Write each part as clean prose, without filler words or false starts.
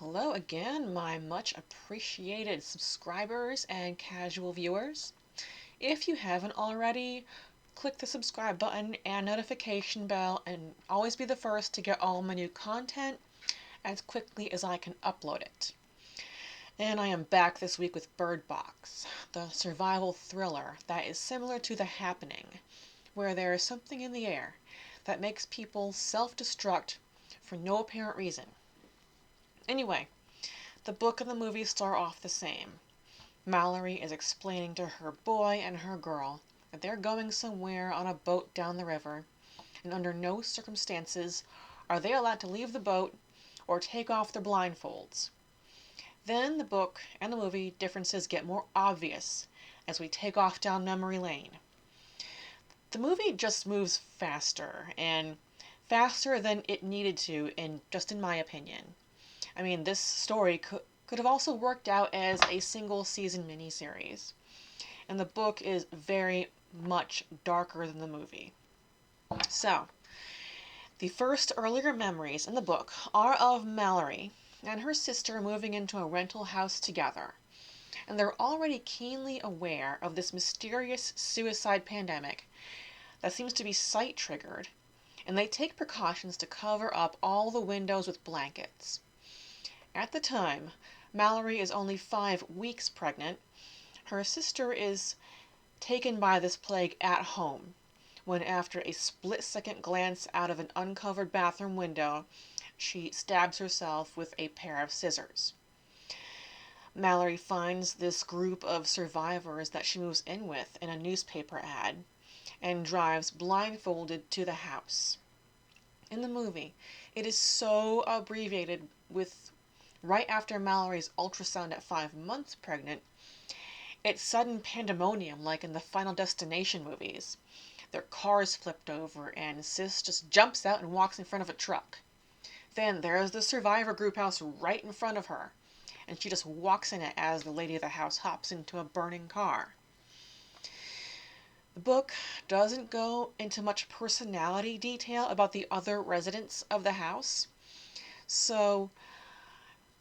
Hello again, my much appreciated subscribers and casual viewers. If you haven't already, click the subscribe button and notification bell and always be the first to get all my new content as quickly as I can upload it. And I am back this week with Bird Box, the survival thriller that is similar to The Happening, where there is something in the air that makes people self-destruct for no apparent reason. Anyway, the book and the movie start off the same. Mallory is explaining to her boy and her girl that they're going somewhere on a boat down the river, and under no circumstances are they allowed to leave the boat or take off their blindfolds. Then the book and the movie differences get more obvious as we take off down memory lane. The movie just moves faster, and faster than it needed to, in my opinion. I mean, this story could have also worked out as a single season miniseries. And the book is very much darker than the movie. So, the first earlier memories in the book are of Mallory and her sister moving into a rental house together. And they're already keenly aware of this mysterious suicide pandemic that seems to be site triggered, and they take precautions to cover up all the windows with blankets. At the time, Mallory is only 5 weeks pregnant. Her sister is taken by this plague at home, when after a split-second glance out of an uncovered bathroom window, she stabs herself with a pair of scissors. Mallory finds this group of survivors that she moves in with in a newspaper ad, and drives blindfolded to the house. In the movie, it is so abbreviated with right after Mallory's ultrasound at 5 months pregnant, it's sudden pandemonium like in the Final Destination movies. Their cars flipped over and Sis just jumps out and walks in front of a truck. Then there's the survivor group house right in front of her, and she just walks in it as the lady of the house hops into a burning car. The book doesn't go into much personality detail about the other residents of the house, so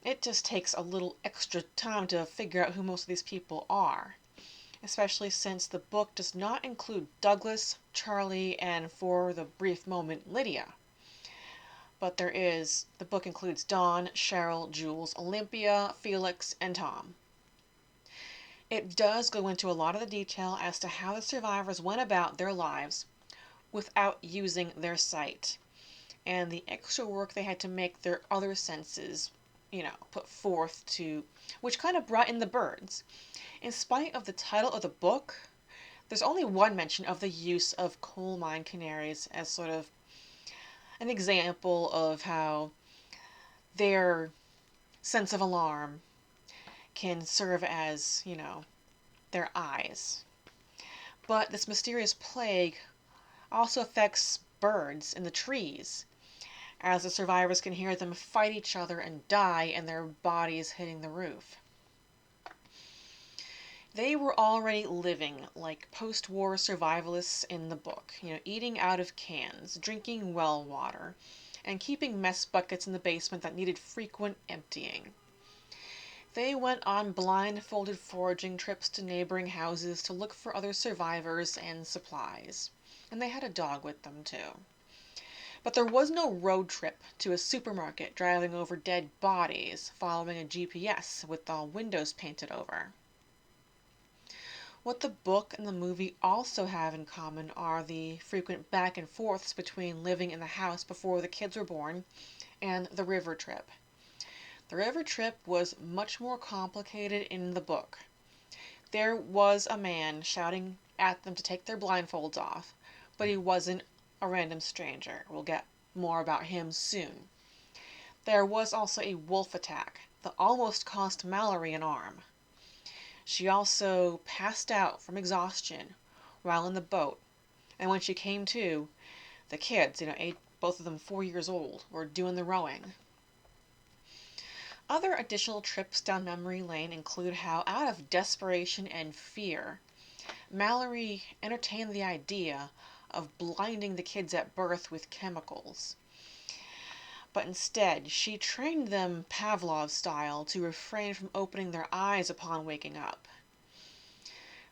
it just takes a little extra time to figure out who most of these people are, especially since the book does not include Douglas, Charlie, and for the brief moment, Lydia. But the book includes Dawn, Cheryl, Jules, Olympia, Felix, and Tom. It does go into a lot of the detail as to how the survivors went about their lives without using their sight, and the extra work they had to make their other senses put forth to, which kind of brought in the birds. In spite of the title of the book, there's only one mention of the use of coal mine canaries as sort of an example of how their sense of alarm can serve as, their eyes. But this mysterious plague also affects birds in the trees, as the survivors can hear them fight each other and die and their bodies hitting the roof. They were already living like post-war survivalists in the book, eating out of cans, drinking well water, and keeping mess buckets in the basement that needed frequent emptying. They went on blindfolded foraging trips to neighboring houses to look for other survivors and supplies, and they had a dog with them too. But there was no road trip to a supermarket driving over dead bodies following a GPS with all windows painted over. What the book and the movie also have in common are the frequent back and forths between living in the house before the kids were born and the river trip. The river trip was much more complicated in the book. There was a man shouting at them to take their blindfolds off, but he wasn't a random stranger. We'll get more about him soon. There was also a wolf attack that almost cost Mallory an arm. She also passed out from exhaustion while in the boat, and when she came to, the kids, both of them 4 years old, were doing the rowing. Other additional trips down memory lane include how, out of desperation and fear, Mallory entertained the idea of blinding the kids at birth with chemicals. but instead she trained them Pavlov style to refrain from opening their eyes upon waking up.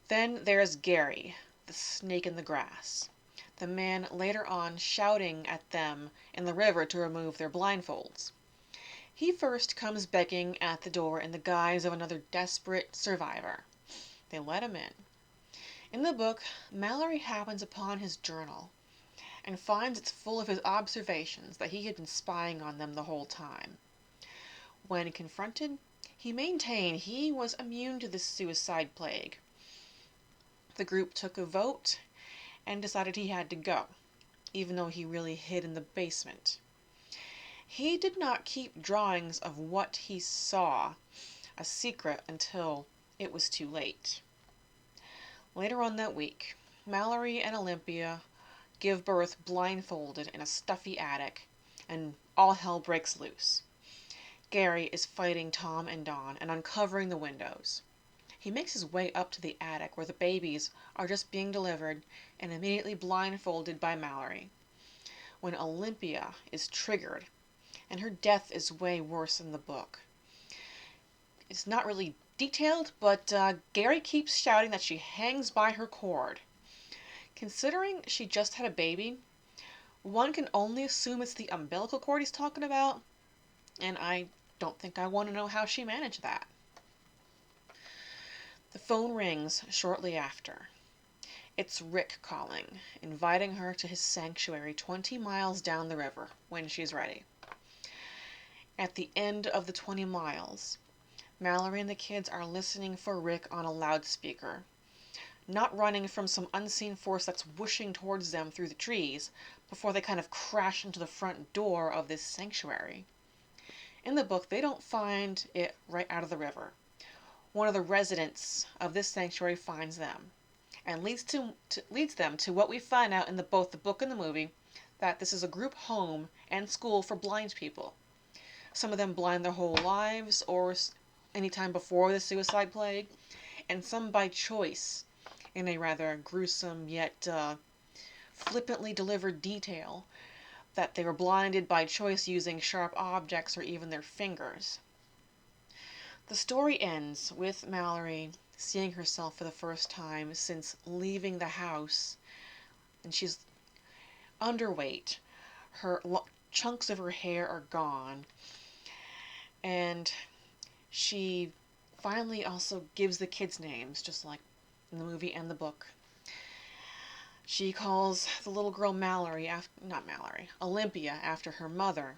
Then there's Gary, the snake in the grass, the man later on shouting at them in the river to remove their blindfolds. He first comes begging at the door in the guise of another desperate survivor. They let him in. In the book, Mallory happens upon his journal and finds it's full of his observations that he had been spying on them the whole time. When confronted, he maintained he was immune to the suicide plague. The group took a vote and decided he had to go, even though he really hid in the basement. He did not keep drawings of what he saw a secret until it was too late. Later on that week, Mallory and Olympia give birth blindfolded in a stuffy attic, and all hell breaks loose. Gary is fighting Tom and Dawn and uncovering the windows. He makes his way up to the attic where the babies are just being delivered and immediately blindfolded by Mallory. When Olympia is triggered, and her death is way worse in the book. It's not really detailed, but Gary keeps shouting that she hangs by her cord. Considering she just had a baby, one can only assume it's the umbilical cord he's talking about, and I don't think I want to know how she managed that. The phone rings shortly after. It's Rick calling, inviting her to his sanctuary 20 miles down the river when she's ready. At the end of the 20 miles, Mallory and the kids are listening for Rick on a loudspeaker, not running from some unseen force that's whooshing towards them through the trees before they kind of crash into the front door of this sanctuary. In the book, they don't find it right out of the river. One of the residents of this sanctuary finds them and leads them to what we find out in both the book and the movie, that this is a group home and school for blind people. Some of them blind their whole lives or any time before the suicide plague, and some by choice, in a rather gruesome yet flippantly delivered detail, that they were blinded by choice using sharp objects or even their fingers. The story ends with Mallory seeing herself for the first time since leaving the house, and she's underweight. Chunks of her hair are gone, and she finally also gives the kids names, just like in the movie and the book. She calls the little girl Olympia, after her mother,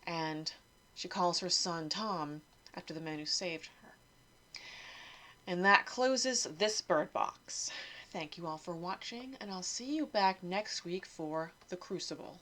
and she calls her son Tom after the man who saved her. And that closes this Bird Box. Thank you all for watching, and I'll see you back next week for The Crucible.